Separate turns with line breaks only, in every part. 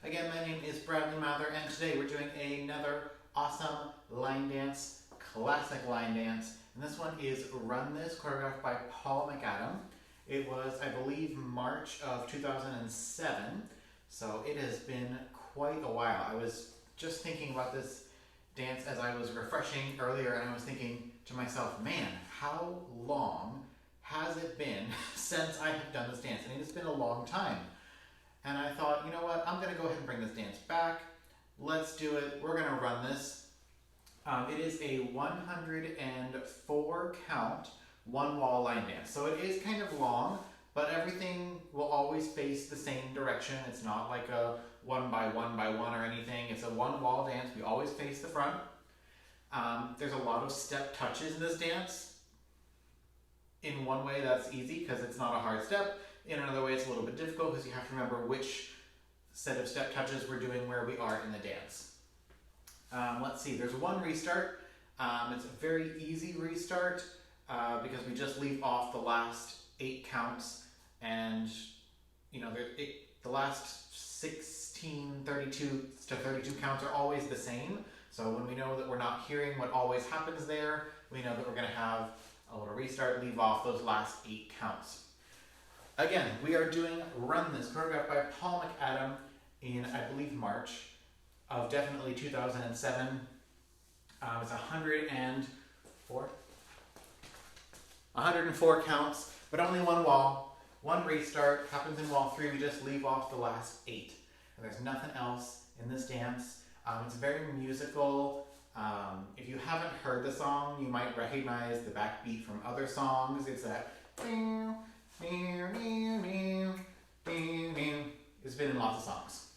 Again, my name is Bradley Mather, and today we're doing another awesome line dance, classic line dance. And this one is Run This, choreographed by Paul McAdam. It was, I believe, March of 2007, so it has been quite a while. I was just thinking about this dance as I was refreshing earlier, and I was thinking to myself, man, how long has it been since I have done this dance? And it has been a long time. And I thought, you know what, I'm going to go ahead and bring this dance back. Let's do it. We're going to run this. It is a 104 count, one wall line dance. So it is kind of long, but everything will always face the same direction. It's not like a 1 by 1 by 1 or anything. It's a one wall dance. We always face the front. There's a lot of step touches in this dance. In one way, that's easy because it's not a hard step. In another way, it's a little bit difficult because you have to remember which set of step touches we're doing where we are in the dance. Let's see, there's one restart. It's a very easy restart because we just leave off the last 8 counts, and you know the last 16, 32 to 32 counts are always the same. So when we know that we're not hearing what always happens there, we know that we're going to have a little restart, leave off those last 8 counts. Again, we are doing Run This, choreographed by Paul McAdam in, I believe, March of definitely 2007. It's 104 counts, but only one wall, one restart, happens in wall 3, we just leave off the last 8. And there's nothing else in this dance. It's very musical. If you haven't heard the song, you might recognize the backbeat from other songs. It's that it's been in lots of songs.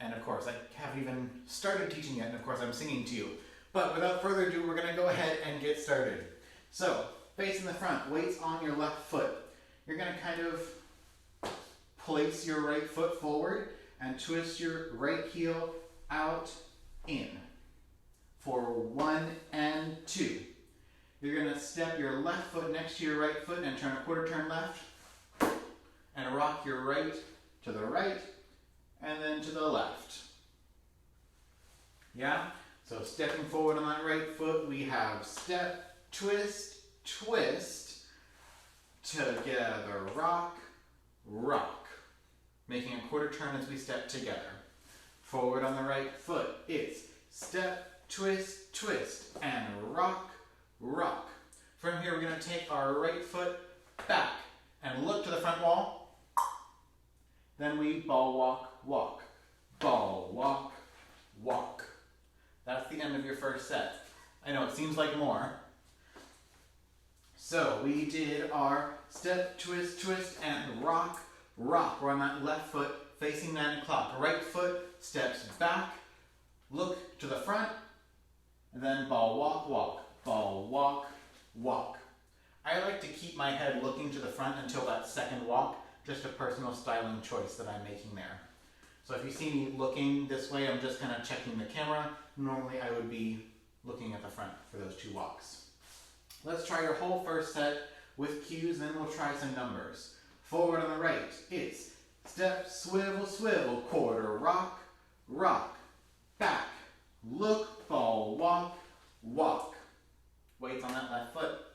And of course, I haven't even started teaching yet, and of course I'm singing to you. But without further ado, we're going to go ahead and get started. So, facing the front, weights on your left foot. You're going to kind of place your right foot forward and twist your right heel out, in for 1 and 2. You're going to step your left foot next to your right foot and turn a quarter turn left, and rock your right to the right and then to the left. Yeah? So stepping forward on that right foot, we have step, twist, twist, together, rock, rock. Making a quarter turn as we step together. Forward on the right foot, it's step, twist, twist, and rock, rock. From here, we're going to take our right foot back and look to the front wall. Then we ball walk, walk. Ball walk, walk. That's the end of your first set. I know, it seems like more. So we did our step, twist, twist, and rock, rock. We're on that left foot facing 9 o'clock. Right foot steps back, look to the front, and then ball walk, walk. Ball walk, walk. I like to keep my head looking to the front until that second walk, just a personal styling choice that I'm making there. So if you see me looking this way, I'm just kind of checking the camera. Normally I would be looking at the front for those 2 walks. Let's try your whole first set with cues, then we'll try some numbers. Forward on the right, it's step, swivel, swivel, quarter, rock, rock. Back, look, ball, walk, walk. Weights on that left foot.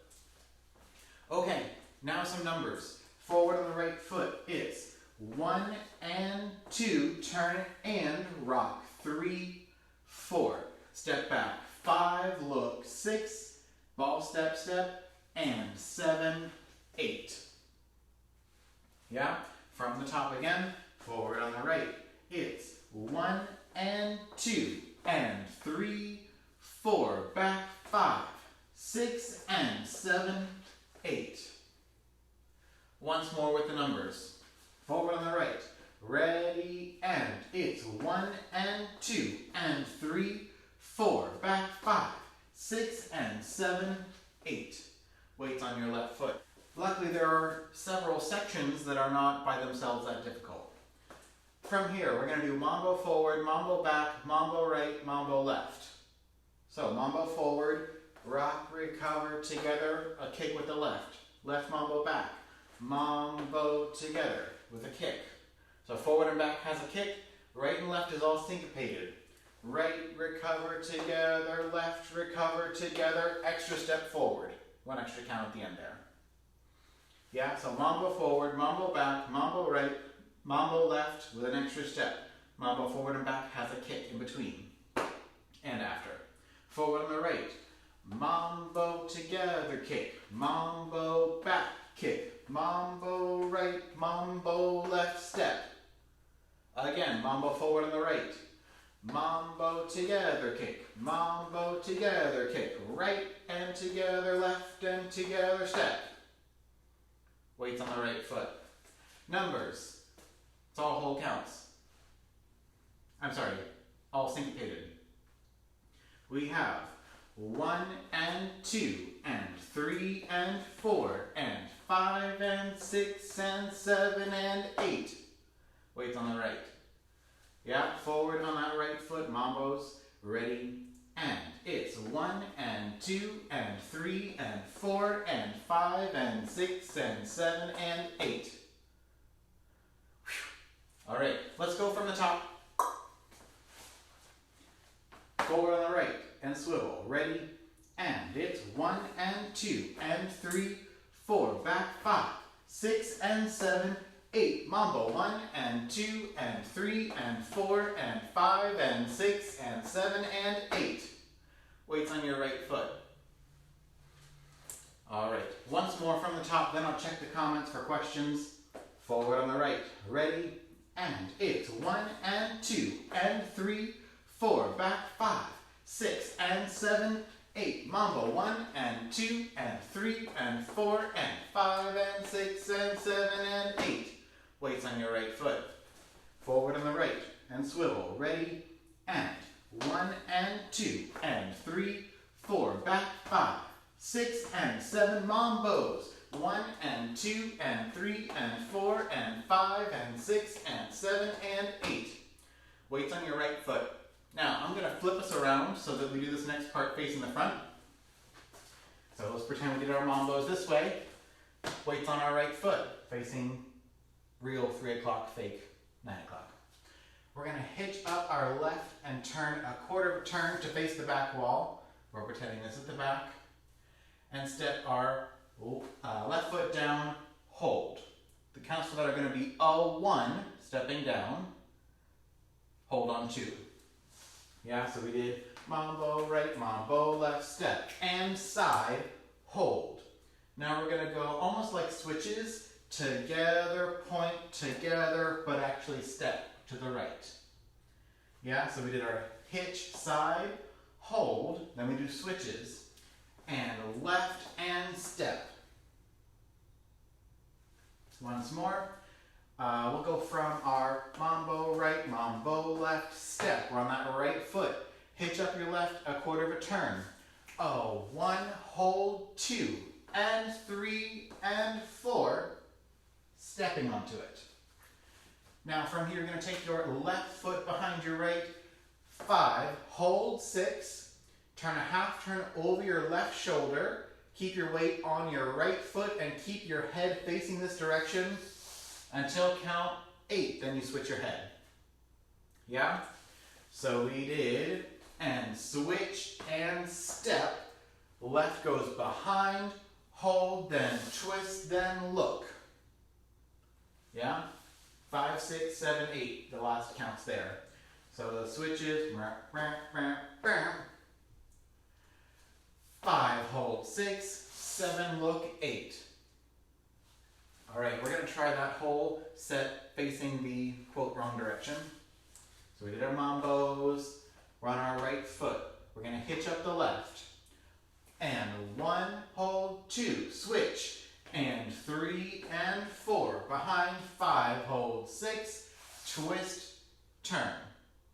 Okay, now some numbers. Forward on the right foot, it's 1 and 2, turn and rock, 3, 4. Step back, 5, look, 6, ball, step, step, and 7, 8. Yeah, from the top again, forward on the right, it's 1 and 2, and 3, 4, back, 5, 6, and 7, 8. Once more with the numbers. Forward on the right, ready, and it's 1 and 2, and 3, 4, back, 5, 6, and 7, 8. Weights on your left foot. Luckily, there are several sections that are not by themselves that difficult. From here, we're going to do mambo forward, mambo back, mambo right, mambo left. So, mambo forward, rock, recover, together, a kick with the left. Left mambo back, mambo together with a kick. So forward and back has a kick, right and left is all syncopated. Right, recover together, left, recover together, extra step forward. One extra count at the end there. Yeah, so mambo forward, mambo back, mambo right, mambo left with an extra step. Mambo forward and back has a kick in between and after. Forward on the right, mambo together kick, mambo back kick, mambo right, mambo left step. Again, mambo forward on the right, mambo together kick, mambo together kick, right and together, left and together step. Weights on the right foot. Numbers, it's all whole counts. I'm sorry, all syncopated. We have 1 and 2 and 3 and 4 and 5 and 6 and 7 and 8. Weights on the right. Yeah, forward on that right foot, mambos, ready, and it's 1 and 2 and 3 and 4 and 5 and 6 and 7 and 8. Whew. All right, let's go from the top. Forward on the right and swivel, ready, and it's 1 and 2 and 3, 4, back 5, 6 and 7, 8, mambo, 1 and 2 and 3 and 4 and 5 and 6 and 7 and 8. Weights on your right foot. All right, once more from the top, then I'll check the comments for questions. Forward on the right, ready, and it's 1 and 2 and 3, 4, back 5, 6 and 7, 8, mambo, 1 and 2 and 3 and 4 and 5 and 6 and 7 and 8. Weights on your right foot. Forward on the right and swivel, ready, and 1 and 2 and 3, 4, back 5, 6 and 7, mambos, 1 and 2 and 3 and 4 and 5 and 6 and 7 and 8. Weights on your right foot. Now, I'm going to flip us around so that we do this next part facing the front. So let's pretend we did our mambos this way. Weights on our right foot, facing real 3 o'clock, fake 9 o'clock. We're going to hitch up our left and turn a quarter of a turn to face the back wall. We're pretending this is the back. And step our left foot down, hold. The counts for that are going to be a 1, stepping down, hold on 2. Yeah, so we did mambo right, mambo left, step, and side, hold. Now we're going to go almost like switches, together, point, together, but actually step to the right. Yeah, so we did our hitch, side, hold, then we do switches, and left and step. Once more. We'll go from our mambo right, mambo left, step. We're on that right foot. Hitch up your left a quarter of a turn. 1, hold, 2, and 3, and 4, stepping onto it. Now from here, you're going to take your left foot behind your right, 5, hold, 6, turn a half turn over your left shoulder, keep your weight on your right foot, and keep your head facing this direction until count 8, then you switch your head. Yeah? So we did, and switch and step. Left goes behind, hold, then twist, then look. Yeah? 5, 6, 7, 8, the last counts there. So the switches, 5, hold, 6, 7, look, 8. All right, we're going to try that whole set facing the, quote, wrong direction. So we did our mambos. We're on our right foot. We're going to hitch up the left. And 1, hold, 2, switch. And 3 and 4. Behind, 5, hold, 6, twist, turn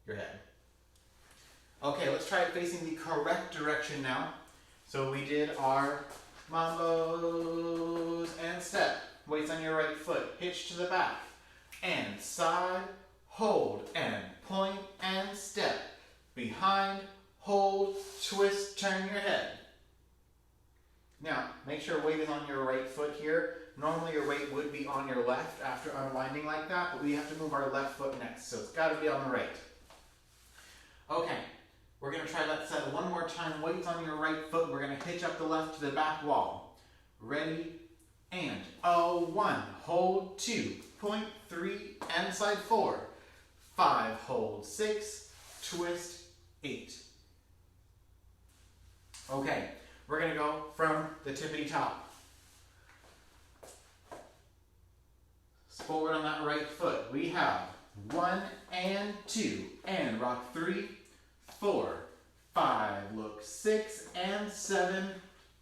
your head. Okay, let's try it facing the correct direction now. So we did our mambos and step. Weights on your right foot, hitch to the back, and side, hold, and point, and step. Behind, hold, twist, turn your head. Now, make sure weight is on your right foot here. Normally your weight would be on your left after unwinding like that, but we have to move our left foot next, so it's got to be on the right. Okay, we're going to try that set one more time. Weights on your right foot. We're going to hitch up the left to the back wall. Ready, and 1, hold 2, point 3, and side 4, 5, hold 6, twist 8. Okay, we're going to go from the tippity top. Forward on that right foot. We have 1 and 2, and rock 3, 4, 5, look 6 and 7,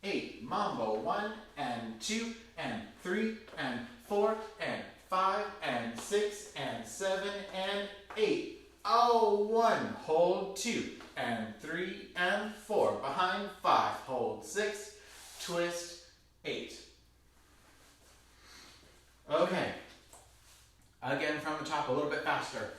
8. Mambo 1 and 2 and 3 and 4 and 5 and 6 and 7 and 8. 1, hold 2 and 3 and 4. Behind 5, hold 6, twist 8. Okay. Again from the top, a little bit faster.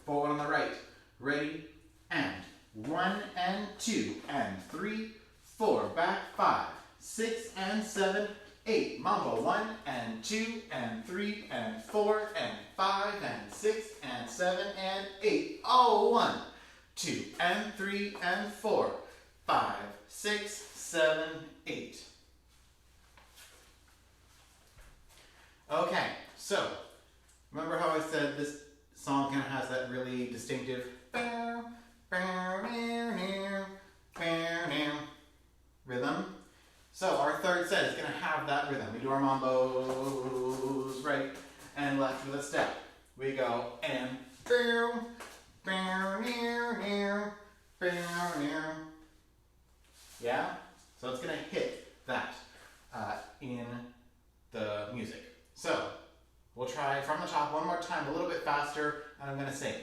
Forward on the right. Ready, and 1 and 2 and 3, 4, back 5, 6 and 7, 8. Mambo 1 and 2 and 3 and 4 and 5 and 6 and 7 and 8. 1, 2 and 3 and 4, 5, 6, 7, 8. Okay, so remember how I said this song kind of has that really distinctive rhythm? So our third set is going to have that rhythm. We do our mambos right and left with a step. We go and yeah? So it's going to hit that in the music. So we'll try from the top one more time, a little bit faster, and I'm going to sing.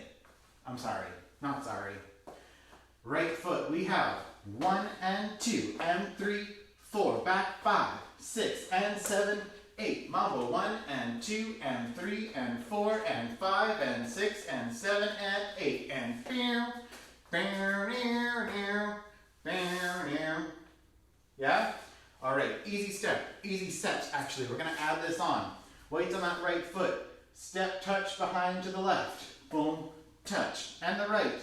I'm sorry, not sorry. Right foot, we have 1 and 2 and 3, 4, back 5, 6 and 7, 8. Mambo 1 and 2 and 3 and 4 and 5 and 6 and 7 and 8. And yeah? All right, easy step, easy set actually. We're going to add this on. Weights on that right foot. Step, touch, behind to the left. Boom, touch. And the right.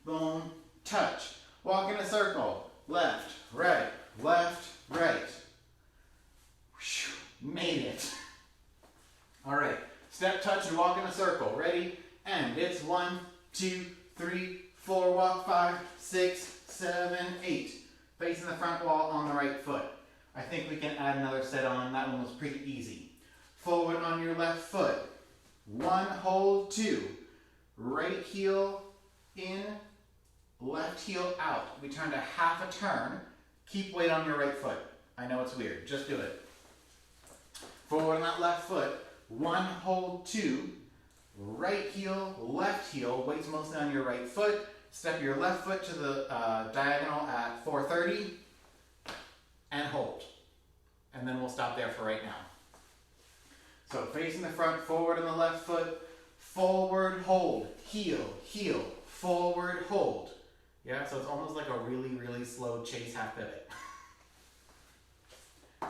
Boom, touch. Walk in a circle. Left, right, left, right. Whew, made it. All right. Step, touch, and walk in a circle. Ready? And it's 1, 2, 3, 4. Walk 5, 6, 7, 8. Facing the front wall on the right foot. I think we can add another set on. That one was pretty easy. Forward on your left foot. 1, hold 2. Right heel in, left heel out. We turn to half a turn. Keep weight on your right foot. I know it's weird. Just do it. Forward on that left foot. 1, hold 2. Right heel, left heel. Weight's mostly on your right foot. Step your left foot to the diagonal at 430 and hold. And then we'll stop there for right now. So facing the front, forward on the left foot, forward, hold, heel, heel, forward, hold. Yeah, so it's almost like a really, really slow chase half pivot.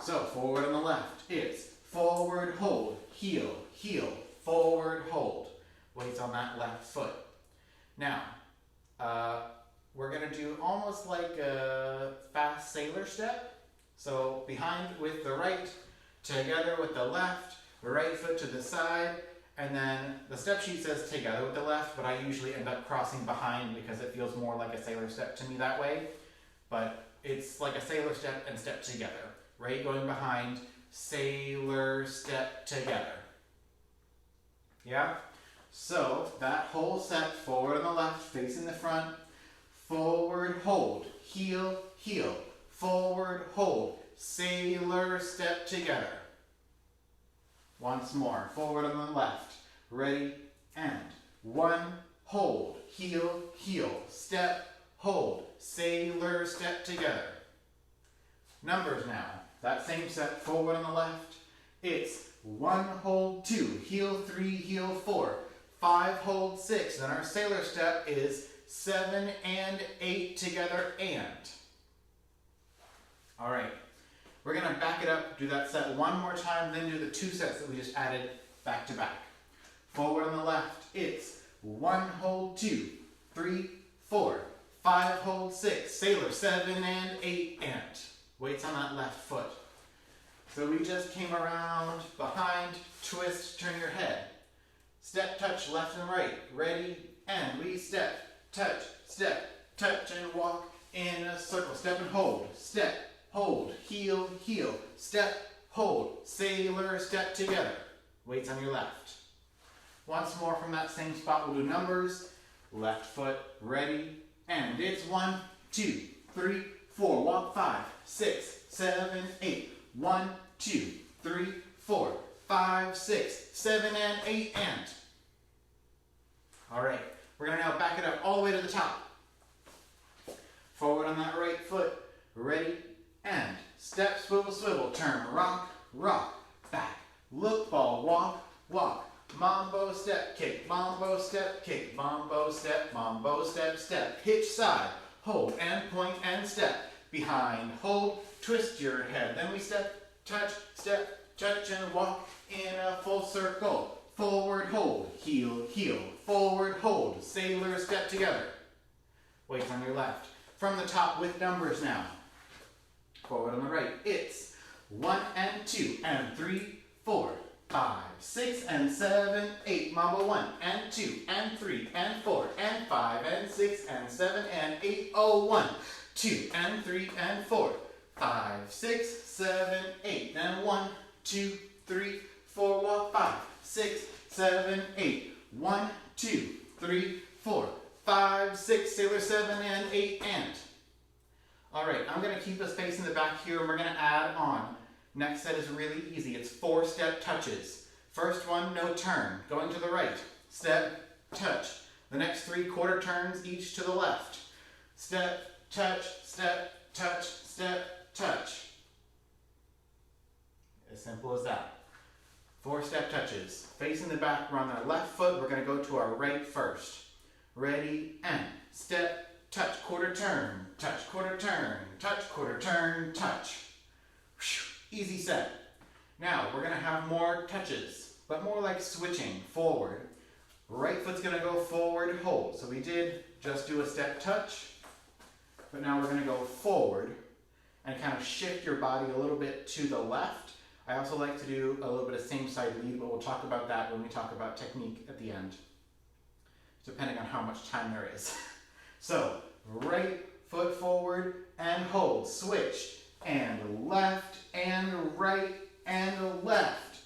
So forward on the left, it's forward, hold, heel, heel, forward, hold. Weights on that left foot. Now, we're going to do almost like a fast sailor step. So behind with the right, together with the left, the right foot to the side, and then the step sheet says together with the left, but I usually end up crossing behind because it feels more like a sailor step to me that way. But it's like a sailor step and step together. Right going behind, sailor step together. Yeah? So that whole set, forward on the left, facing the front, forward, hold, heel, heel, forward, hold, sailor step together. Once more, forward on the left, ready, and 1, hold, heel, heel, step, hold, sailor step together. Numbers now, that same set, forward on the left, it's 1, hold 2, heel 3, heel 4, 5, hold 6, then our sailor step is 7 and 8 together and. All right, We're gonna back it up, do that set one more time, then do the 2 sets that we just added back to back. Forward on the left, it's 1, hold 2, 3, 4, 5, hold 6, sailor 7 and 8, and weights on that left foot. So we just came around, behind, twist, turn your head. Step, touch, left and right, ready, and we step, touch, and walk in a circle. Step and hold, step, hold, heel, heel, step, hold, sailor, step together. Weights on your left. Once more from that same spot, we'll do numbers. Left foot, ready, and it's 1, 2, 3, 4, walk 5, 6, 7, 8. 1, 2, 3, 4, 5, 6, 7, and 8, and. All right, we're gonna now back it up all the way to the top. Forward on that right foot, ready, and step, swivel, swivel, turn, rock, rock, back, look, ball, walk, walk, mambo, step, kick, mambo, step, kick, mambo, step, step, hitch side, hold, and point, and step, behind, hold, twist your head, then we step, touch, and walk in a full circle, forward, hold, heel, heel, forward, hold, sailor, step together. Weights on your left. From the top with numbers now. Forward on the right, it's 1 and 2 and 3, 4, 5, 6 and 7, 8. Mambo 1 and 2 and 3 and 4 and 5 and 6 and 7 and 8. Oh, 1, 2 and 3 and 4, 5, 6, 7, 8. Then 1, 2, 3, 4, walk 5, 6, 7, 8. 1, 2, 3, 4, 5, 6, sailor 7 and 8, and. All right, I'm gonna keep us facing the back here and we're gonna add on. Next set is really easy. It's 4 step touches. First one, no turn. Going to the right, step, touch. The next 3 quarter turns, each to the left. Step, touch, step, touch, step, touch. As simple as that. 4 step touches. Facing the back, we're on our left foot. We're gonna go to our right first. Ready, and step, touch, quarter turn, touch, quarter turn, touch, quarter turn, touch. Easy set. Now, we're gonna have more touches, but more like switching forward. Right foot's gonna go forward, hold. So we did just do a step touch, but now we're gonna go forward and kind of shift your body a little bit to the left. I also like to do a little bit of same side lead, but we'll talk about that when we talk about technique at the end, depending on how much time there is. So, right foot forward and hold, switch, and left and right and left,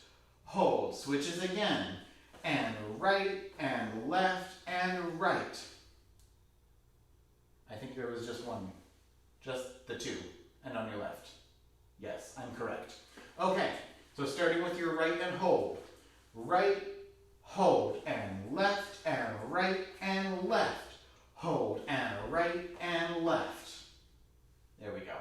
hold, switches again, and right and left and right. I think there was just one, just the 2, and on your left. Yes, I'm correct. Okay, so starting with your right and hold, and left and right and left, hold and right and left. There we go.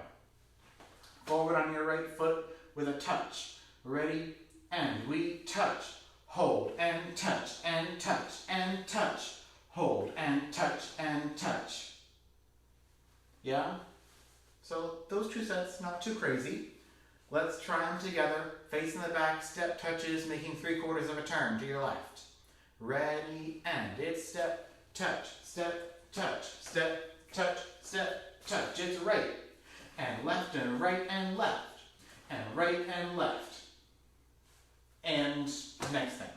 Forward on your right foot with a touch. Ready, and we touch, hold and touch and touch and touch, hold and touch. Yeah? So those 2 sets, not too crazy. Let's try them together. Facing the back, step touches, making 3/4 of a turn to your left. Ready, and it's step, touch, step, touch, step, touch, step, touch. It's right, and right and left, and right and left. And next thing.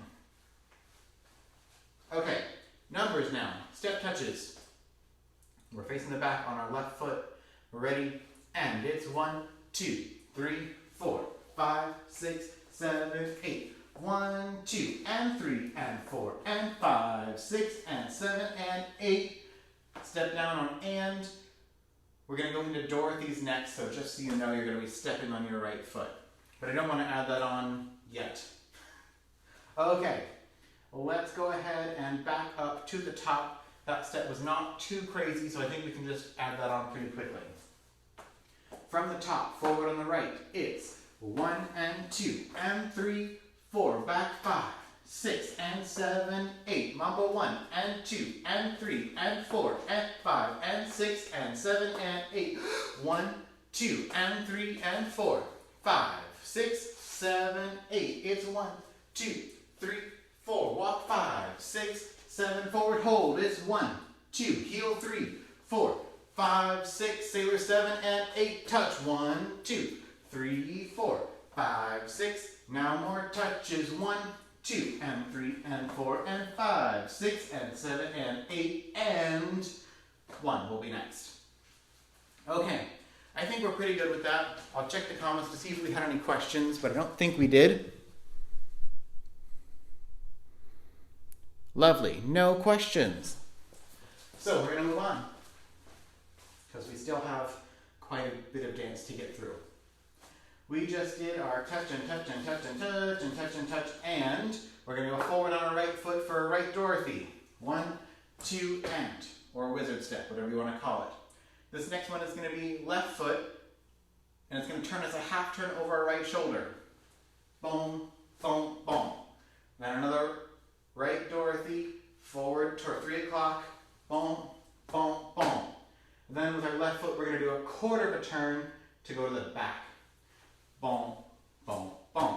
Okay, numbers now. Step touches. We're facing the back on our left foot. Ready, and it's 1, 2, 3, 4, 5, 6, 7, 8. 1, 2, and 3, and 4, and 5, 6, and 7, and 8. Step down on and. We're going to go into Dorothy's next, so just so you know, you're going to be stepping on your right foot. But I don't want to add that on yet. Okay, let's go ahead and back up to the top. That step was not too crazy, so I think we can just add that on pretty quickly. From the top, forward on the right, it's 1 and 2 and 3, 4, back 5, 6 and 7, 8. Mambo 1 and 2 and 3 and 4 and 5 and 6 and 7 and 8. 1, 2 and 3 and 4, 5, 6, 7, 8. It's 1, 2, 3, 4. Walk 5, 6, 7. Forward hold. It's 1, 2. Heel 3, 4, 5, 6. Sailor 7 and 8. Touch. 1, 2, 3, 4, 5, 6. Now more touches. 1, 2, and 3, and 4, and 5, 6, and 7, and 8, and 1 will be next. Okay, I think we're pretty good with that. I'll check the comments to see if we had any questions, but I don't think we did. Lovely, no questions. So we're gonna move on, because we still have quite a bit of dance to get through. We just did our touch and touch and touch and touch and touch and touch, and we're going to go forward on our right foot for a right Dorothy. 1, 2, and, or a wizard step, whatever you want to call it. This next one is going to be left foot, and it's going to turn as a half turn over our right shoulder. Boom, boom, boom. Then another right Dorothy, forward toward 3 o'clock. Boom, boom, boom. Then with our left foot, we're going to do a quarter of a turn to go to the back. Boom, boom, boom.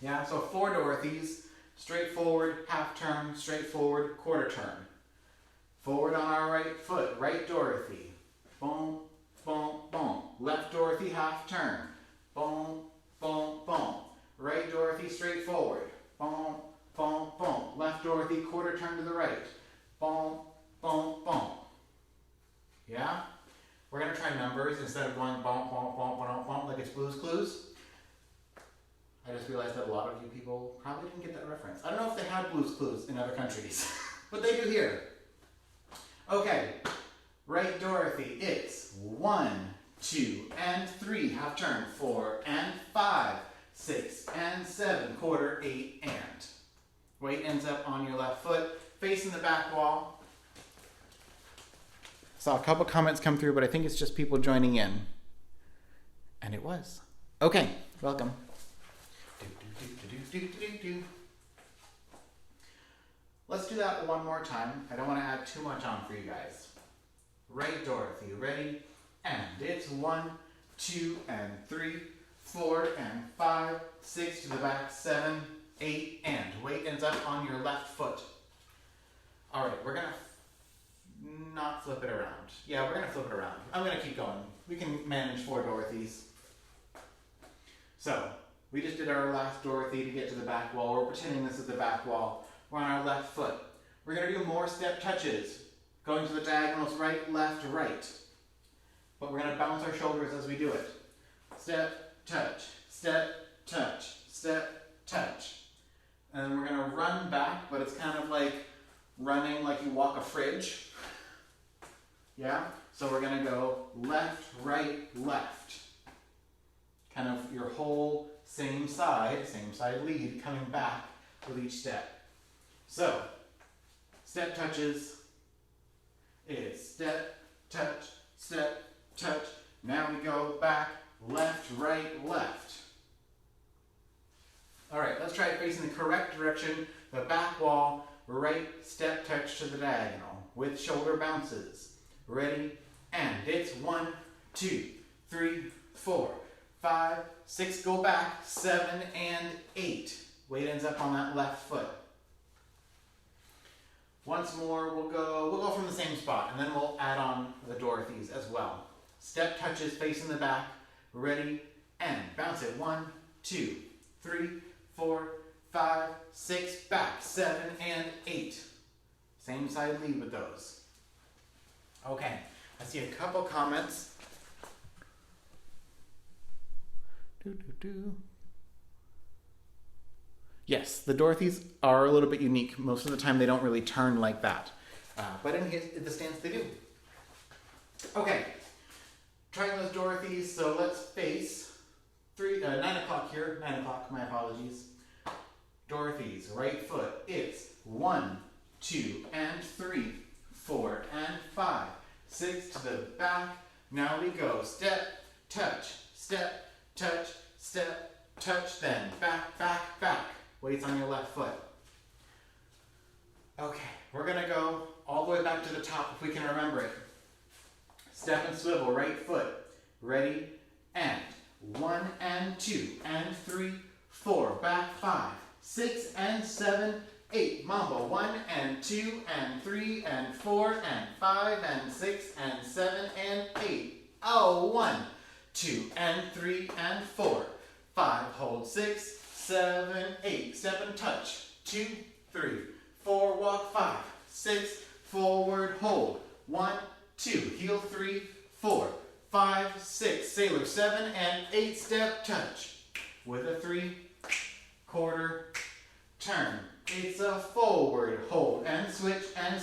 Yeah, so 4 Dorothys, straight forward, half turn, straight forward, quarter turn. Forward on our right foot, right Dorothy. Boom, boom, boom. Left Dorothy, half turn. Boom, boom, boom. Right Dorothy, straight forward. Boom, boom, boom. Left Dorothy, quarter turn to the right. Boom, boom, boom. Yeah? We're going to try numbers instead of going bump, bump, bump, bump, bump like it's Blue's Clues. I just realized that a lot of you people probably didn't get that reference. I don't know if they had Blue's Clues in other countries, but they do here. Okay, right Dorothy, it's 1, 2, and 3, half turn, 4, and 5, 6, and 7, quarter, 8, and. Weight ends up on your left foot, facing the back wall. Saw a couple comments come through, but I think it's just people joining in. And it was. Okay, welcome. Let's do that one more time. I don't want to add too much on for you guys. Right Dorothy, ready? And it's 1, 2, and 3, 4, and 5, 6 to the back, 7, 8, and. Weight ends up on your left foot. All right, we're going to not flip it around. Yeah, we're going to flip it around. I'm going to keep going. We can manage 4 Dorothys. So, we just did our last Dorothy to get to the back wall. We're pretending this is the back wall. We're on our left foot. We're going to do more step touches. Going to the diagonals right, left, right. But we're going to bounce our shoulders as we do it. Step, touch, step, touch, step, touch. And then we're going to run back, but it's kind of like running like you walk a fridge. Yeah? So we're going to go left, right, left. Kind of your whole same side lead coming back with each step. So, step touches is step, touch, step, touch. Now we go back, left, right, left. All right, let's try it facing the correct direction. The back wall, right step touch to the diagonal with shoulder bounces. Ready, and it's 1, 2, 3, 4, 5, 6, go back, 7, and 8. Weight ends up on that left foot. Once more, we'll go from the same spot, and then we'll add on the Dorothys as well. Step touches facing the back, ready, and bounce it. 1, 2, 3, 4, 5, 6, back, 7, and 8. Same side lead with those. Okay, I see a couple comments. Yes, the Dorothys are a little bit unique. Most of the time they don't really turn like that. But in the stance they do. Okay, trying those Dorothys, so let's face 9 o'clock here. 9 o'clock, my apologies. Dorothys, right foot. It's 1, 2, and 3, 4, and 5, 6 to the back. Now we go step, touch, step, touch, step, touch, then back, back, back. Weights on your left foot. Okay, we're going to go all the way back to the top if we can remember it. Step and swivel, right foot. Ready, and 1 and 2 and 3, 4, back 5, 6 and 7, 8. Mambo 1 and 2 and 3 and 4 and 5 and 6 and 7 and 8. Oh, 1, 2 and 3 and 4, 5, hold 6, 7, 8. Step and touch. 2, 3, 4, walk 5, 6, forward, hold. 1, 2, heel 3, 4, 5, 6. Sailor 7 and 8. Step touch. With a 3, quarter, turn. It's a forward hold and switch and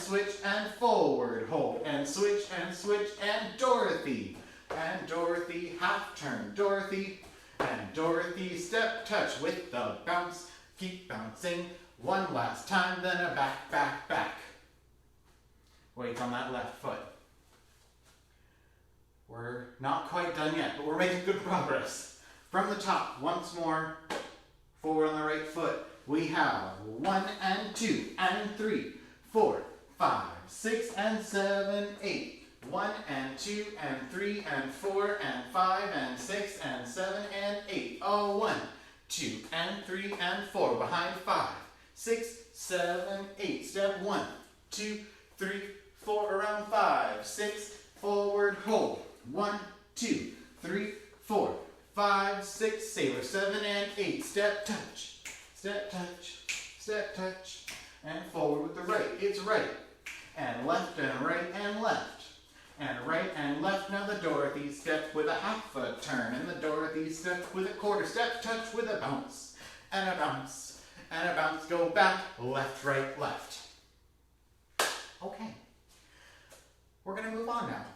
forward hold and switch and Dorothy. And Dorothy, half turn, Dorothy. And Dorothy, step touch with the bounce. Keep bouncing. One last time, then a back, back, back. Weight on that left foot. We're not quite done yet, but we're making good progress. From the top, once more, forward on the right foot. We have 1 and 2 and 3, 4, 5, 6 and 7, 8. 1 and 2 and 3 and 4 and 5 and 6 and 7 and 8. Oh, 1, 2 and 3 and 4. Behind 5, 6, 7, 8. Step 1, 2, 3, 4. Around 5, 6. Forward hold. 1, 2, 3, 4, 5, 6. Sailor 7 and 8. Step touch. Step touch, and forward with the right. It's right, and left, and right, and left, and right, and left. Now the Dorothy step with a half foot turn, and the Dorothy step with a quarter step touch with a bounce, and a bounce, and a bounce. Go back, left, right, left. Okay, we're gonna move on now.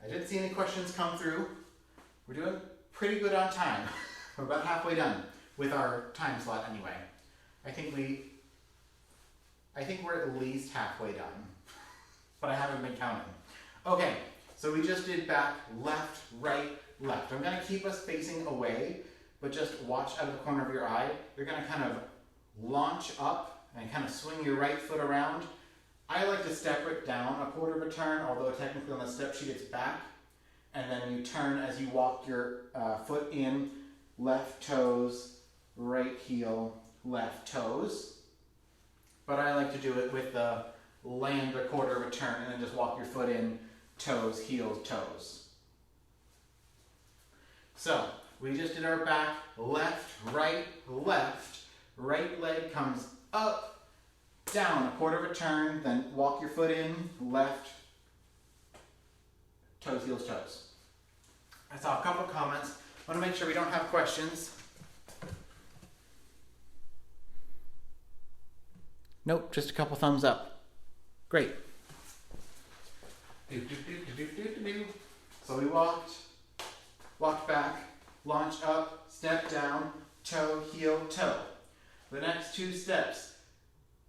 I didn't see any questions come through. We're doing pretty good on time. We're about halfway done. With our time slot anyway. I think we're at least halfway done, but I haven't been counting. Okay, so we just did back, left, right, left. I'm gonna keep us facing away, but just watch out of the corner of your eye. You're gonna kind of launch up and kind of swing your right foot around. I like to step it down a quarter of a turn, although technically on the step sheet it's back. And then you turn as you walk your foot in, left toes, right heel, left toes. But I like to do it with the land a quarter of a turn and then just walk your foot in, toes, heels, toes. So, we just did our back, left, right leg comes up, down a quarter of a turn, then walk your foot in, left, toes, heels, toes. I saw a couple of comments. I want to make sure we don't have questions. Nope, just a couple thumbs up. Great. So we walked back, launch up, step down, toe, heel, toe. The next two steps,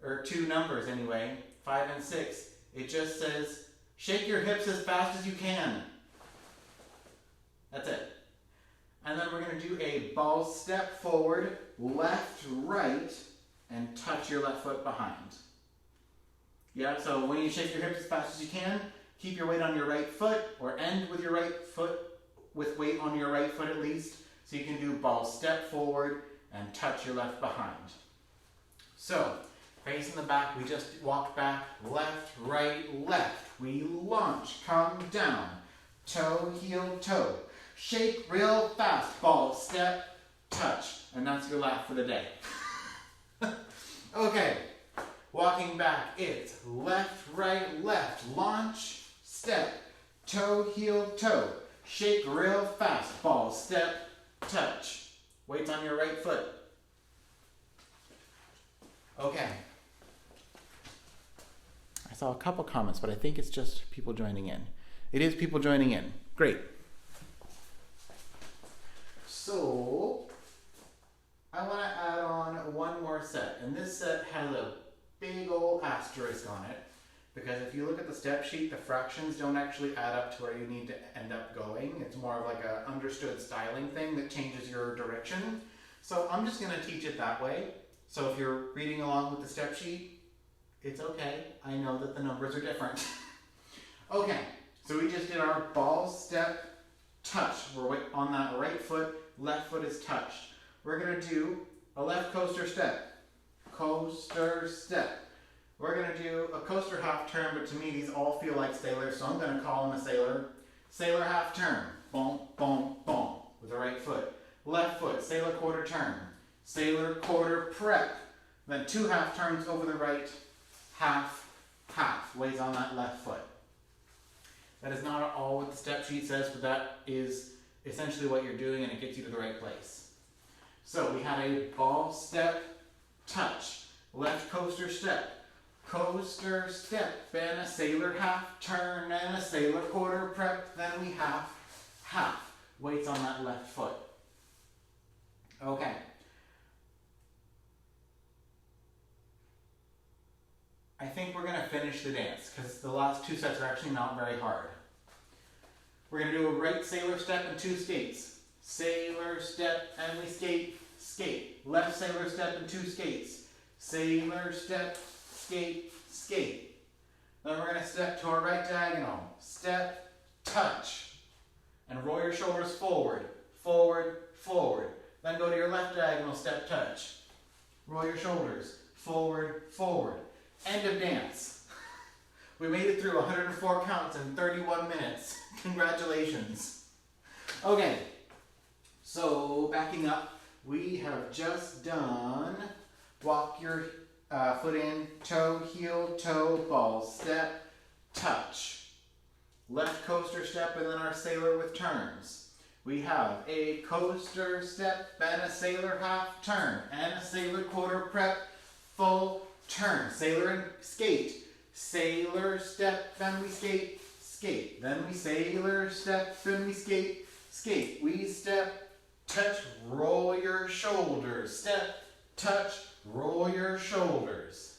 or two numbers anyway, 5 and 6, it just says, shake your hips as fast as you can. That's it. And then we're going to do a ball step forward, left, right, and touch your left foot behind. Yeah, so when you shake your hips as fast as you can, keep your weight on your right foot, or end with your right foot, with weight on your right foot at least, so you can do ball step forward and touch your left behind. So, facing the back, we just walked back, left, right, left. We launch, come down, toe, heel, toe. Shake real fast, ball step, touch. And that's your laugh for the day. Okay, walking back, it's left, right, left, launch, step, toe, heel, toe. Shake real fast, ball, step, touch. Weights on your right foot. Okay. I saw a couple comments, but I think it's just people joining in. It is people joining in. Great. So, I want to add on one more set, and this set has a big old asterisk on it, because if you look at the step sheet, the fractions don't actually add up to where you need to end up going. It's more of like a understood styling thing that changes your direction. So I'm just going to teach it that way. So if you're reading along with the step sheet, it's okay. I know that the numbers are different. Okay, so we just did our ball step touch. We're on that right foot, left foot is touched. We're going to do a left coaster step. Coaster step. We're going to do a coaster half turn, but to me these all feel like sailors, so I'm going to call them a sailor. Sailor half turn. Boom, boom, boom. With the right foot. Left foot, sailor quarter turn. Sailor quarter prep. Then 2 half turns over the right. Half, half. Weighs on that left foot. That is not all what the step sheet says, but that is essentially what you're doing, and it gets you to the right place. So we had a ball step, touch, left coaster step, and a sailor half turn, and a sailor quarter prep, then we have half. Weights on that left foot. Okay. I think we're going to finish the dance because the last 2 sets are actually not very hard. We're going to do a right sailor step and 2 skates. Sailor step and we skate, skate. Left sailor step and 2 skates. Sailor step, skate, skate. Then we're going to step to our right diagonal. Step, touch. And roll your shoulders forward, forward, forward. Then go to your left diagonal, step, touch. Roll your shoulders, forward, forward. End of dance. We made it through 104 counts in 31 minutes. Congratulations. Okay, so backing up, we have just done walk your foot in, toe, heel, toe, ball, step, touch. Left coaster step and then our sailor with turns. We have a coaster step and a sailor half turn and a sailor quarter prep, full turn. Sailor and skate. Sailor step and we skate, skate. Then we sailor step and we skate, skate. We step, touch, roll your shoulders. Step, touch, roll your shoulders.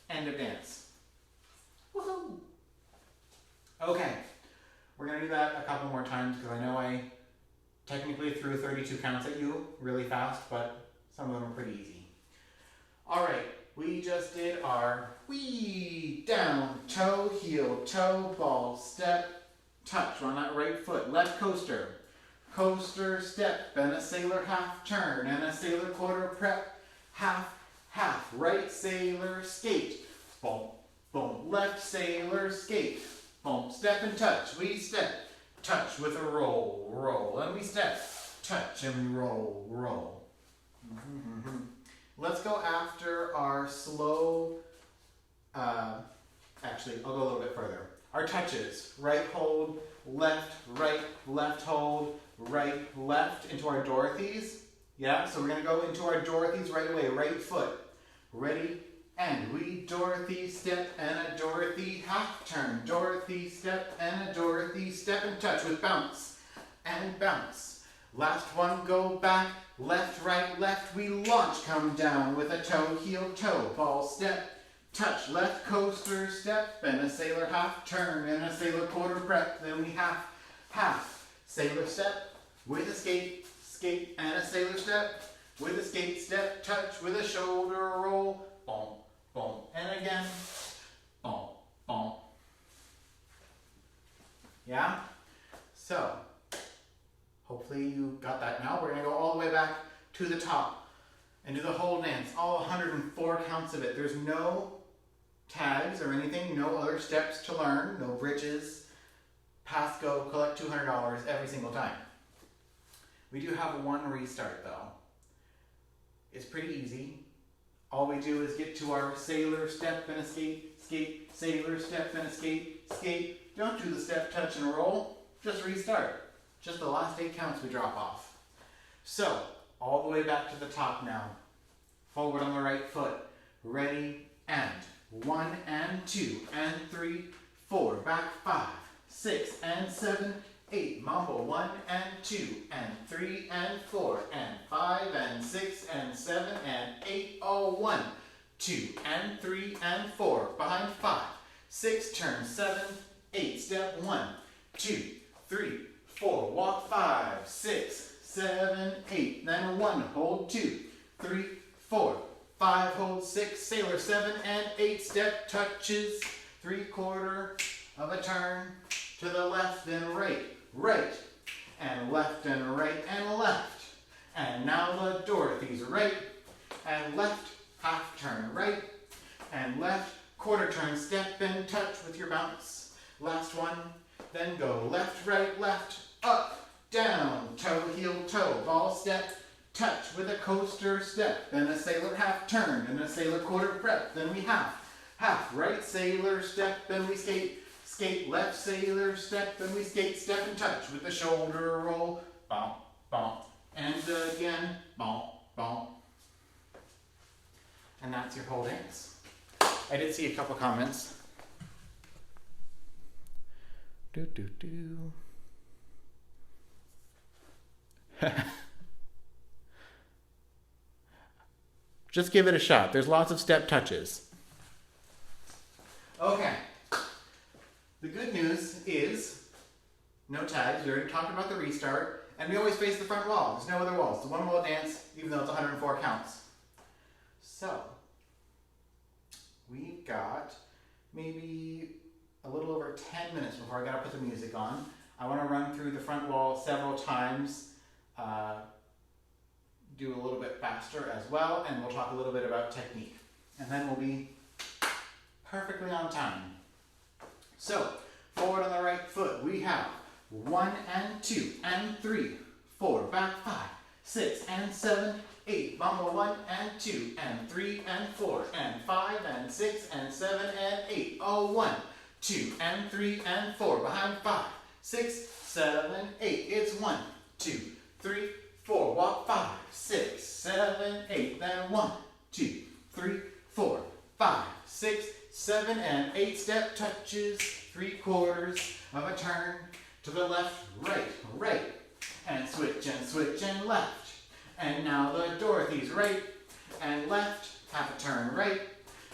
End of dance. Woohoo! Okay, we're going to do that a couple more times because I know I technically threw 32 counts at you really fast, but some of them are pretty easy. Alright, we just did our wee, down, toe, heel, toe, ball, step, touch. We're on that right foot. Left coaster. Coaster, step, and a sailor half turn, and a sailor quarter prep, half, half. Right sailor, skate. Boom, boom. Left sailor, skate. Boom, step and touch. We step, touch with a roll, roll. And we step, touch, and we roll, roll. Let's go after our slow, actually, I'll go a little bit further. Our touches, right hold, left, left hold, right, left, into our Dorothy's. Yeah, so we're going to go into our Dorothy's right away, right foot. Ready, and we Dorothy step and a Dorothy half turn. Dorothy step and a Dorothy step and touch with bounce and bounce. Last one, go back, left, left, we launch, come down with a toe, heel, toe, ball, step, touch, left coaster, step, and a sailor half turn, and a sailor quarter prep, then we half, half, sailor step, with a skate, skate, and a sailor step, with a skate, step, touch, with a shoulder roll, boom, boom, and again, boom, boom. Yeah? So, hopefully you got that now. We're going to go all the way back to the top and do the whole dance, all 104 counts of it. There's no tags or anything, no other steps to learn, no bridges, pass, go, collect $200 every single time. We do have one restart though. It's pretty easy. All we do is get to our sailor step and a skate, skate, sailor step and a skate, skate. Don't do the step, touch, and roll. Just restart. Just the last 8 counts we drop off. So, all the way back to the top now. Forward on the right foot. Ready, and 1 and 2 and 3, 4. Back 5, 6 and 7, 8. Mambo 1 and 2 and 3 and 4 and 5 and 6 and 7 and 8. Oh, 1, 2 and 3 and 4. Behind 5, 6. Turn 7, 8. Step 1, 2, 3, 4, walk 5, 6, 7, 8, then 1, hold 2, 3, 4, 5, hold 6, sailor 7 and 8, step touches, 3/4 of a turn to the left, then right, right, and left and right and left. And now the Dorothy's right and left, half turn right and left, quarter turn, step and touch with your bounce. Last one, then go left, right, left, up, down, toe, heel, toe, ball step, touch with a coaster step, then a sailor half turn, and a sailor quarter prep, then we half, right sailor step, then we skate, skate, left sailor step, then we skate, step and touch with the shoulder roll, bump, bump, and again, bump, bump. And that's your whole dance. I did see a couple comments. Just give it a shot. There's lots of step touches. Okay. The good news is no tags. We already talked about the restart. And we always face the front wall. There's no other walls. It's a one wall dance, even though it's 104 counts. So, we've got maybe a little over 10 minutes before I gotta put the music on. I wanna run through the front wall several times, do a little bit faster as well, and we'll talk a little bit about technique. And then we'll be perfectly on time. So, forward on the right foot, we have 1 and 2 and 3, 4, back 5, 6 and 7, 8, mambo 1 and 2 and 3 and 4 and 5 and 6 and 7 and 8. Oh, 1, 2 and 3 and 4, behind 5, 6, 7, 8. It's 1, 2, 3, 4. Walk 5, 6, 7, 8. Then 1, 2, 3, 4, 5, 6, 7, and 8. Step touches, 3/4 of a turn to the left, right, right, and switch and left. And now the Dorothy's right and left, half a turn right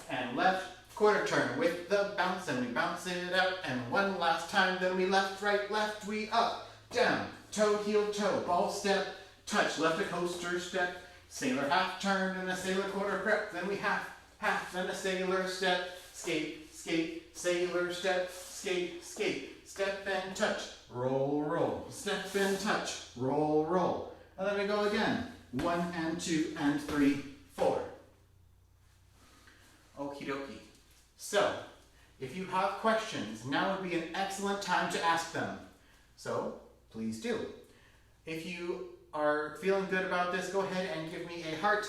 and left, quarter turn with the bounce, and we bounce it out, and one last time, then we left, right, left, we up, down, toe, heel, toe, ball step, touch, left a coaster step, sailor half turn, and a sailor quarter prep, then we half, then a sailor step, skate, skate, sailor step, skate, skate, step and touch, roll, roll, step and touch, roll, roll, and then we go again, 1 and 2 and 3, 4. Okie dokie. So, if you have questions, now would be an excellent time to ask them. So, please do. If you are feeling good about this, go ahead and give me a heart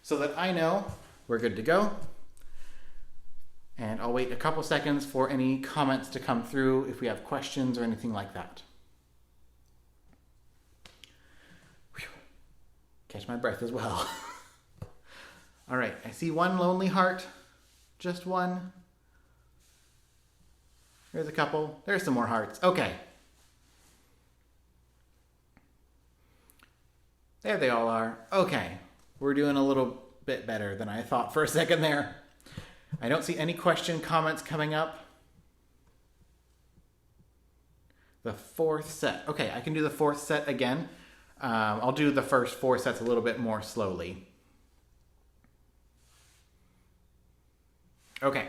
so that I know we're good to go. And I'll wait a couple seconds for any comments to come through if we have questions or anything like that. Whew. Catch my breath as well. All right, I see one lonely heart, just one. There's a couple, there's some more hearts. Okay. There they all are. Okay, we're doing a little bit better than I thought for a second there. I don't see any question comments coming up. The fourth set. Okay, I can do the fourth set again. I'll do the first 4 sets a little bit more slowly. Okay,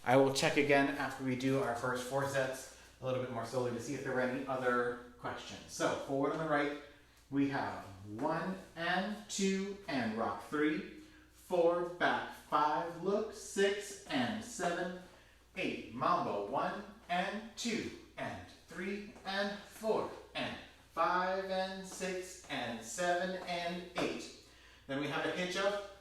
I will check again after we do our first 4 sets a little bit more slowly to see if there were any other questions. So, forward on the right, we have 1 and 2 and rock 3, 4, back 5, look 6 and 7, 8, mambo 1 and 2 and 3 and 4 and 5 and 6 and 7 and 8. Then we have a hitch up,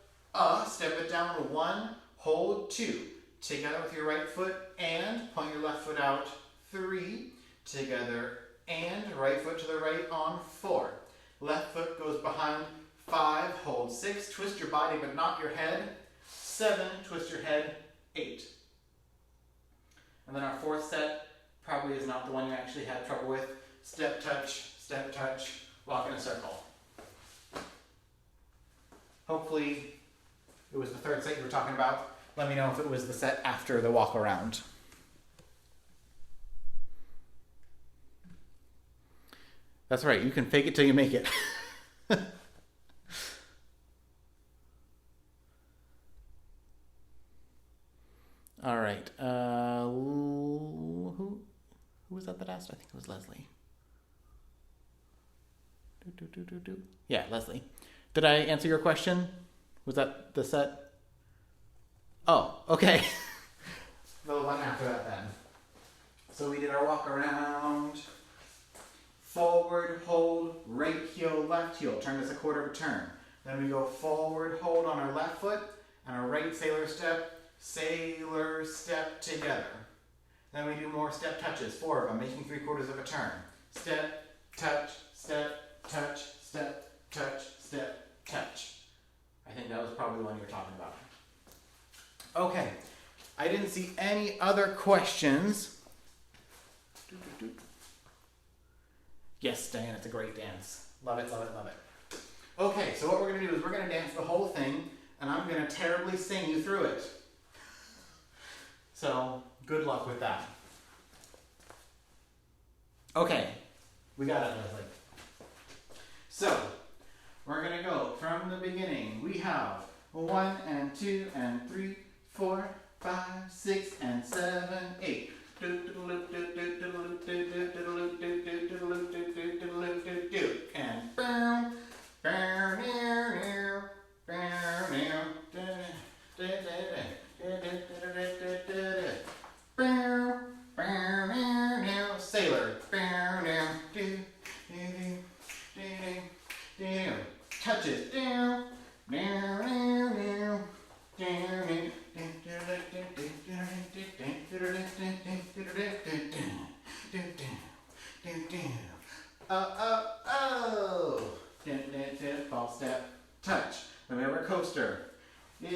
step it down to 1, hold 2, together with your right foot and point your left foot out, 3, together and right foot to the right on 4. Left foot goes behind, 5, hold 6, twist your body but not your head, 7, twist your head, 8. And then our 4th set probably is not the one you actually had trouble with. Step touch, walk in a circle. Hopefully it was the 3rd set you were talking about. Let me know if it was the set after the walk around. That's right, you can fake it till you make it. All right, who was that asked? I think it was Leslie. Yeah, Leslie. Did I answer your question? Was that the set? Oh, okay. The one after that then. So we did our walk around, forward, hold, right heel, left heel. Turn this a quarter of a turn. Then we go forward, hold on our left foot, and our right sailor step together. Then we do more step touches, 4 of them, making 3/4 of a turn. Step, touch, step, touch, step, touch, step, touch. I think that was probably the one you were talking about. Okay, I didn't see any other questions. Yes, Diane, it's a great dance. Love it, love it, love it. Okay, so what we're going to do is we're going to dance the whole thing, and I'm going to terribly sing you through it. So, good luck with that. Okay, we got it, Leslie. So, we're going to go from the beginning. We have 1 and 2 and 3, 4, 5, 6 and 7, 8. And sailor. Touches. False step, touch. Then we have our coaster. Then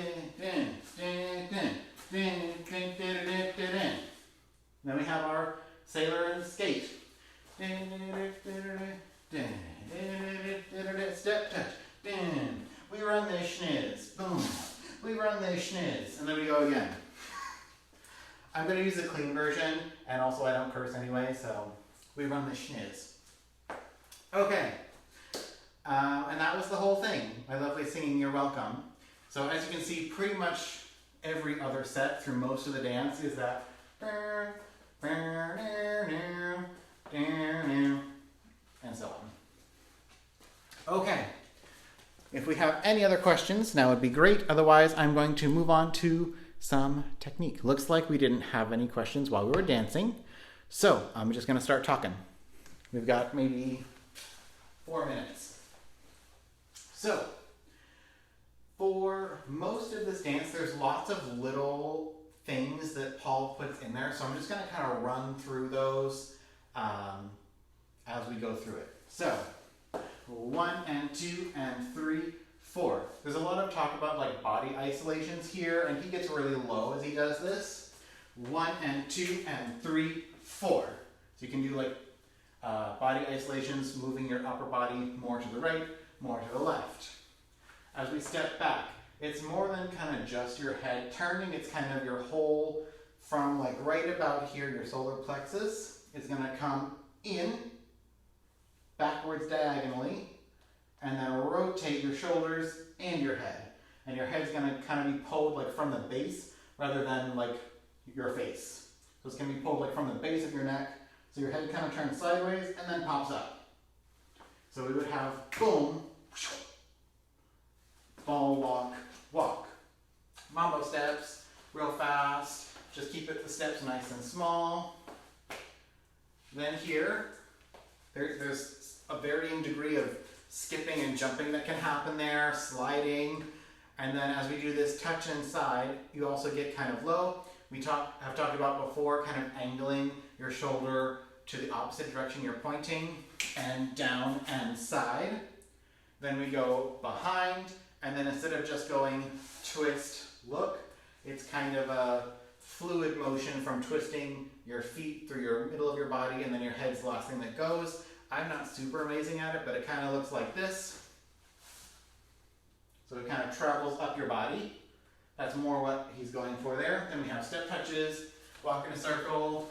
we have our sailor and skate. Step, touch. We run the schniz. Boom. We run the schniz. And then we go again. I'm going to use the clean version, and also I don't curse anyway, so we run the schniz. Okay. And that was the whole thing. My lovely singing, you're welcome. So as you can see, pretty much every other set through most of the dance is that. And so on. Okay. If we have any other questions, now would be great. Otherwise, I'm going to move on to some technique. Looks like we didn't have any questions while we were dancing. So I'm just going to start talking. We've got maybe 4 minutes. So for most of this dance, there's lots of little things that Paul puts in there. So I'm just going to kind of run through those as we go through it. So 1 and 2 and 3, 4. There's a lot of talk about like body isolations here, and he gets really low as he does this. 1 and 2 and 3, 4. So you can do like body isolations, moving your upper body more to the right, more to the left. As we step back, it's more than kind of just your head turning. It's kind of your whole, from like right about here, your solar plexus is going to come in, backwards diagonally, and then rotate your shoulders and your head. And your head's going to kind of be pulled like from the base rather than like your face. So it's going to be pulled like from the base of your neck. So your head kind of turns sideways and then pops up. So we would have boom, ball walk, walk. Mambo steps, real fast. Just keep the steps nice and small. Then here, there's a varying degree of skipping and jumping that can happen there, sliding. And then as we do this touch inside, you also get kind of low. We have talked about before, kind of angling your shoulder to the opposite direction you're pointing, and down and side. Then we go behind, and then instead of just going twist, look, it's kind of a fluid motion from twisting your feet through your middle of your body, and then your head's the last thing that goes. I'm not super amazing at it, but it kind of looks like this. So it kind of travels up your body. That's more what he's going for there. Then we have step touches, walk in a circle.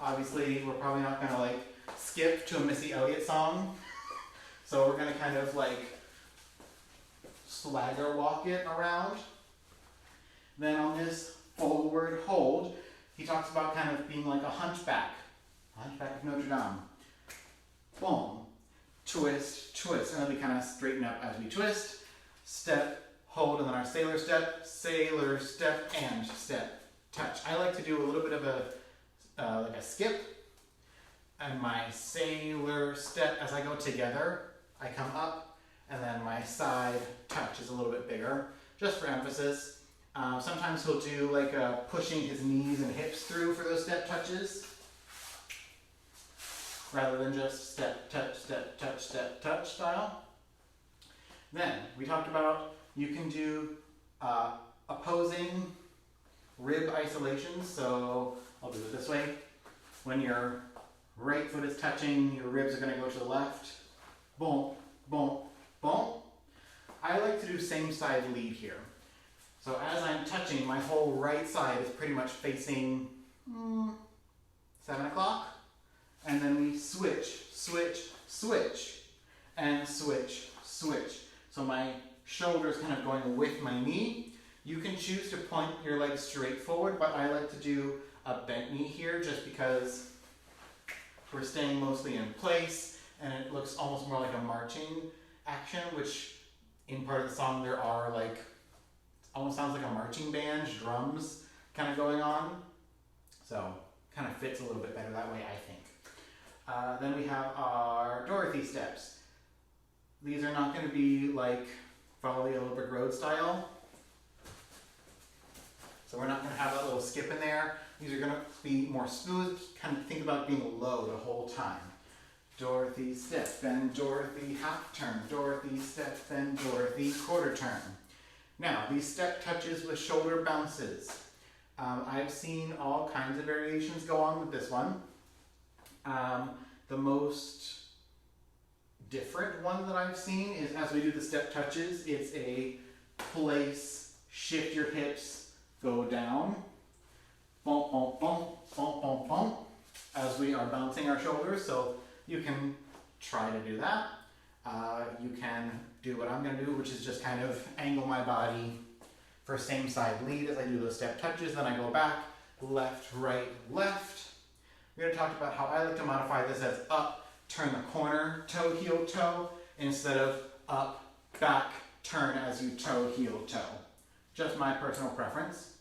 Obviously, we're probably not going to like skip to a Missy Elliott song. So we're going to kind of like swagger walk it around. Then on this forward hold, he talks about kind of being like a hunchback. Hunchback of Notre Dame. Boom. Twist, twist. And then we kind of straighten up as we twist. Step, hold, and then our sailor step, and step, touch. I like to do a little bit of like a skip. And my sailor step, as I go together, I come up, and then my side touch is a little bit bigger, just for emphasis. Sometimes he'll do like a pushing his knees and hips through for those step touches, rather than just step, touch, style. Then, we talked about you can do opposing rib isolations, so I'll do it this way. When your right foot is touching, your ribs are going to go to the left. Boom, boom, boom. I like to do same side lead here. So as I'm touching, my whole right side is pretty much facing 7 o'clock. And then we switch, and switch. So my shoulder's kind of going with my knee. You can choose to point your legs straight forward, but I like to do a bent knee here just because we're staying mostly in place, and it looks almost more like a marching action, which in part of the song there are like, almost sounds like a marching band, drums kind of going on. So kind of fits a little bit better that way, I think. Then we have our Dorothy steps. These are not going to be like Follow the Yellow Brick Road style. So we're not going to have that little skip in there. These are going to be more smooth. Kind of think about being low the whole time. Dorothy step, then Dorothy half turn. Dorothy step, then Dorothy quarter turn. Now, these step touches with shoulder bounces. I've seen all kinds of variations go on with this one. The most different one that I've seen is as we do the step touches, it's a place, shift your hips, go down, bump, bump, bump, bump, bump, bump, as we are bouncing our shoulders. So you can try to do that. You can do what I'm going to do, which is just kind of angle my body for same side lead as I do those step touches. Then I go back, left, right, left. We're going to talk about how I like to modify this as up, turn the corner, toe, heel, toe, instead of up, back, turn as you toe, heel, toe. Just my personal preference.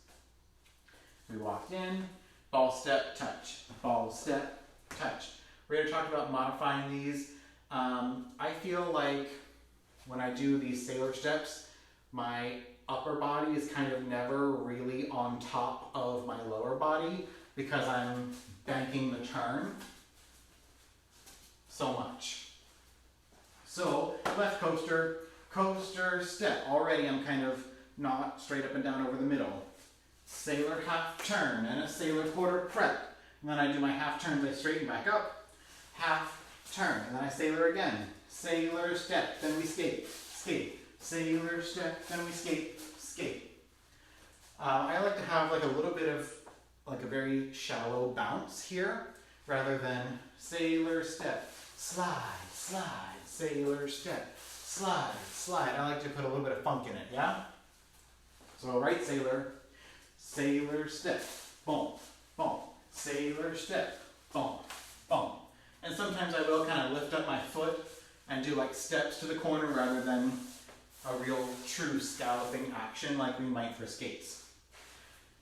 We walked in, ball, step, touch, ball, step, touch. We're going to talk about modifying these. I feel like when I do these sailor steps, my upper body is kind of never really on top of my lower body because I'm banking the turn so much. So left coaster, coaster, step. Already I'm kind of not straight up and down over the middle. Sailor half turn and a sailor quarter prep. And then I do my half turns, I straighten back up, half turn, and then I sailor again. Sailor step, then we skate, skate. Sailor step, then we skate, skate. I like to have like a little bit of like a very shallow bounce here, rather than sailor step, slide, slide, sailor step, slide, slide. I like to put a little bit of funk in it, yeah? So right sailor, sailor step, boom, boom, sailor step, boom, boom. And sometimes I will kind of lift up my foot and do like steps to the corner rather than a real true scalloping action like we might for skates.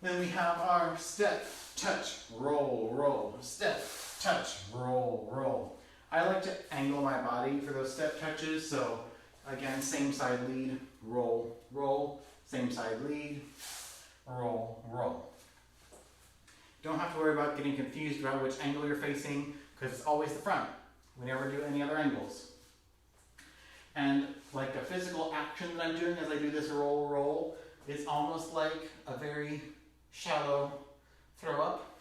Then we have our step, touch, roll, roll, step, touch, roll, roll. I like to angle my body for those step touches, so again, same side lead, roll, roll, same side lead, roll, roll. Don't have to worry about getting confused about which angle you're facing, because it's always the front. We never do any other angles. And like a physical action that I'm doing as I do this roll, roll, it's almost like a very shallow throw up.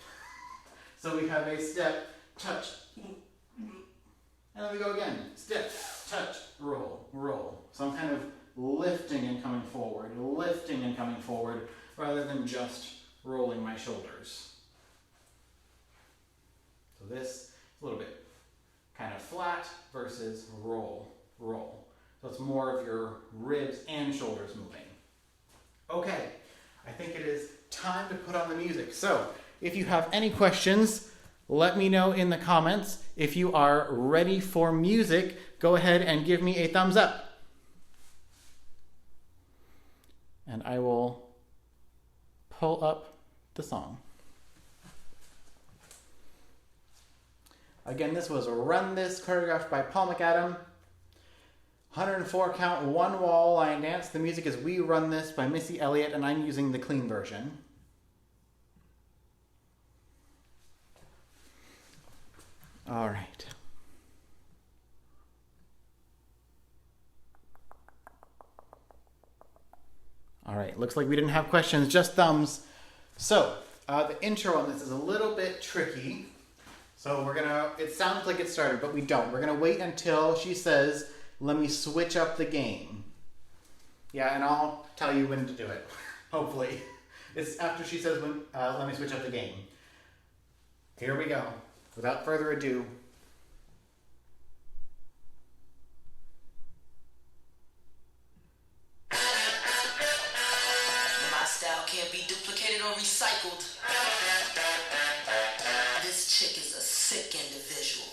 So we have a step, touch, and then we go again. Step, touch, roll, roll. So I'm kind of lifting and coming forward, rather than just rolling my shoulders. So this is a little bit kind of flat versus roll, roll. So it's more of your ribs and shoulders moving. Okay, I think it is time to put on the music. So if you have any questions, let me know in the comments if you are ready for music. Go ahead and give me a thumbs up. And I will pull up the song. Again, this was Run This, choreographed by Paul McAdam. 104 count, one wall line dance. The music is We Run This by Missy Elliott, and I'm using the clean version. All right. All right, looks like we didn't have questions, just thumbs. So, the intro on this is a little bit tricky. So it sounds like it started, but we don't. We're gonna wait until she says, let me switch up the game. Yeah, and I'll tell you when to do it, hopefully. It's after she says, let me switch up the game. Here we go. Without further ado.
My style can't be duplicated or recycled. This chick is a sick individual.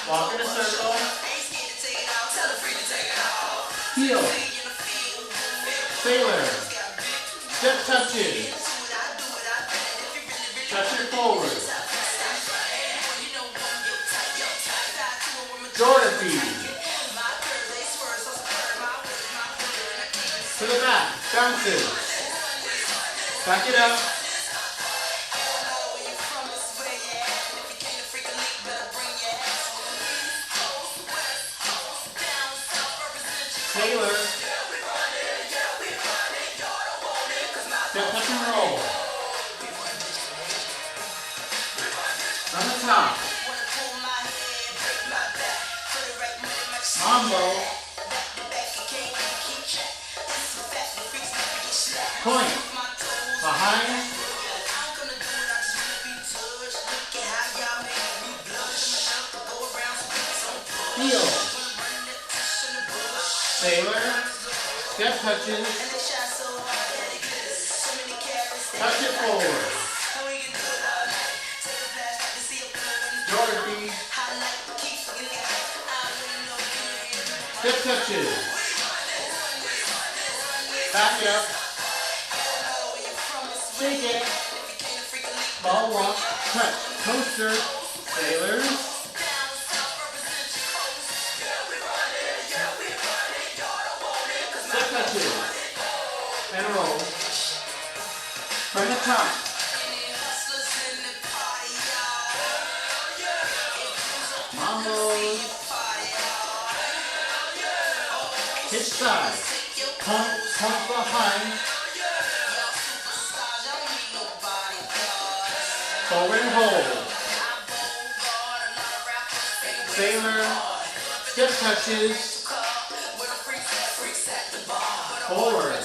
Walk in a circle. Heel. Sailor. Step touches. Touch it forward. Dorothy. To the back. Bounces. Back it up. Taylor. Step touch and roll. On the top. Mambo. Point. Behind. Heel. Sailor, step touches, touch it forward. Dorothy, step touches, back up, shake it, ball walk, touch, coaster, sailors. And roll. From the top. Mambo. Hitch side. Pump behind. Forward and hold. Sailor. Step touches. Forward.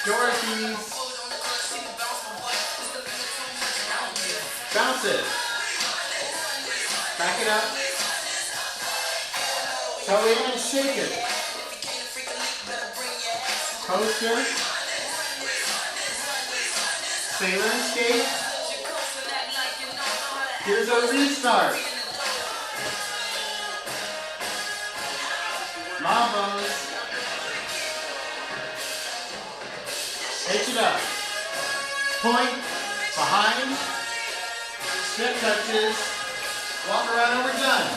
Dorothy. Bounce it. Back it up. Toe in and shake it. Coaster. Sailor and skate. Here's a restart. Mambos. Hitch it up. Point. Behind. Step touches. Walk around and we're done.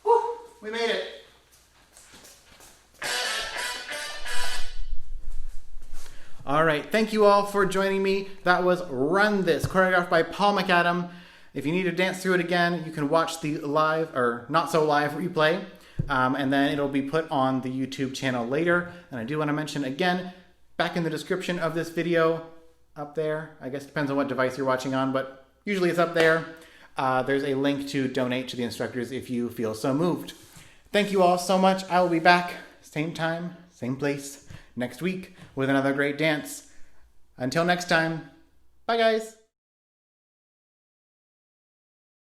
Woo! We made it. All right, thank you all for joining me. That was Run This, choreographed by Paul McAdam. If you need to dance through it again, you can watch the live, or not so live replay, and then it'll be put on the YouTube channel later. And I do want to mention again, back in the description of this video, up there, I guess it depends on what device you're watching on, but Usually it's up there. There's a link to donate to the instructors if you feel so moved. Thank you all so much. I will be back, same time, same place, next week with another great dance. Until next time, bye guys.